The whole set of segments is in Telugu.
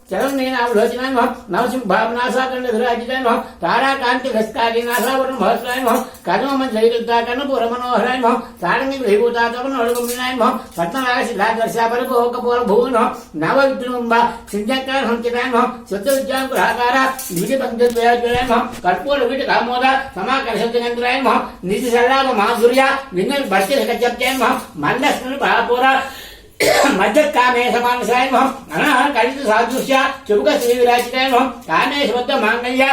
చరణీనాభలోచనాయ నమః నవసింహానాసాకండ విరాజితాయ నమః తారాకాంతి గస్కారీనాథావరణ మహస్రాయ నమః కర్మమంజైరుద్ధాకర్ణ పురమనోహరాయ నమః సారంగి విభూతాతమన నడుగుమినాయ నమః పద్మనాగ శిలాదర్శాపర భోగపూర భూవ నమః నవవిద్రుంబ సింజంకార సంచితాయ నమః శుద్ధ విద్యాంకురాకార నిధి పంచద్వయాజ్వలాయ నమః కర్పూర విట కామోద సమాకర్షంతయంత్రాయ నమః నిధి సల్లాభ మాధుర్య విన్నల్ భర్తి సకచప్తాయ నమః మందస్నుని భాపుర మధ్య కామే సమానసాయ నమః అనః కలిత సాదృశ్య చుబుక శ్రీ విరాజితాయ నమః కామే శుద్ధ మాంగళ్య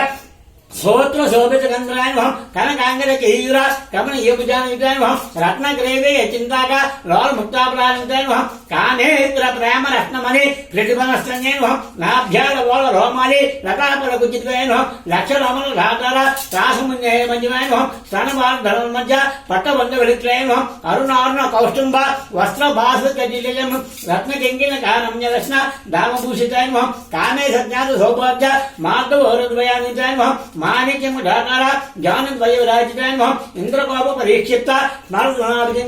శ్రోత్ర శోభిత గంధరాయ నమః కనకాంగర కేయూర కమన యోగజానితాయ నమః రత్నగ్రేవే చింతాక లోల ముక్తాపరాజితాయ నమః కానేంద్ర ప్రేమ రత్నమణి ప్రతిభనస్త్రన్యే నమః నాభ్యాల లోల రోమాలి లతాపర కుచితాయ నమః లక్ష రమణ ఘాతాల రాసమున్యయ మంజమాయ నమః స్తనబాల ధర్మ మధ్య పట్టబంధ వెళిత్రాయ నమః అరుణారుణ కౌష్టుంబ వస్త్ర బాసు కటిలయం రత్న కింకిన కానమ్య రత్న దామభూషితాయ నమః కామే సజ్ఞాత సౌభాగ్య మార్గవరద్వయానితాయ నమః మాణిక్యము ఢాకార జ్ఞానద్వయ విరాజితాయ నమః ఇంద్రకోప పరీక్షిప్త స్మరణ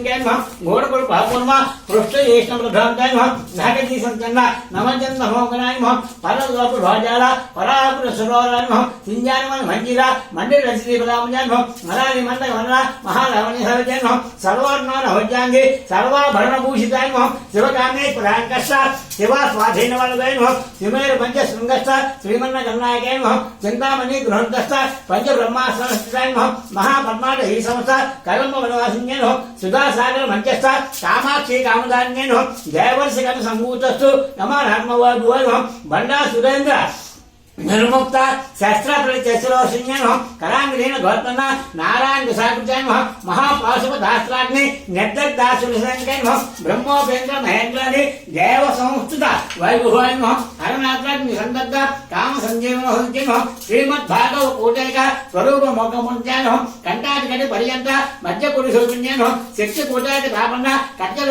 నమః గోడకుడు పాపూర్మ పృష్ఠ జ్యేష్ఠమృభ్రాంతాయ నమః నాగజీ సంచన్న నమజన్ నమోగనాయ నమః పరలోపు ధ్వజాల పరాపుర సరోవరాయ నమః సింజానమన మంజీర మండిర రశ్రీ పదాముజాయ నమః మరాలి మండల వనర మహారావణి హరజాయ నమః సర్వార్ణాన హోజాంగి సర్వాభరణభూషితాయ నమః శివకామే పురాంకష్ట శివ స్వాధీన వరదాయ నమః శివేర పంచ శృంగస్థ శ్రీమన్న గణనాయకాయ నమః చింతామణి గృహంతస్థ పంచ బ్రహ్మాసనస్థాయ నమః మహాపద్మాట ఈ సంస్థ కలంబ వనవాసిన్యే నమః సుధాసాగర మంచస్థ కామాక్షి కామధాన్యే నమః జయవర్ష గణ సంభూతస్థు నమః రామవాదువ నమః బండా సురేంద్ర నిర్ముక్త శస్త్ర ప్రతిశిరోషిన్య నమః కరాంగ్రీణ గోత్మన నారాయణ విశాఖాయ నమః మహాపాశుప దాస్త్రాగ్ని నిర్దగ్ధాసురసంఖ్యాయ నమః బ్రహ్మోపేంద్ర మహేంద్రాది దేవ సంస్థిత వైభవాయ నమః హరనాథాగ్ని సందగ్ధ కామ సంజీవన హోంచి నమః శ్రీమద్ భాగవ కూటైక స్వరూప మోకముంచాయ నమః కంఠాధికటి పర్యంత మధ్య పురుషోపిన్య నమః శక్తి కూటైక తాపన్న కట్టెల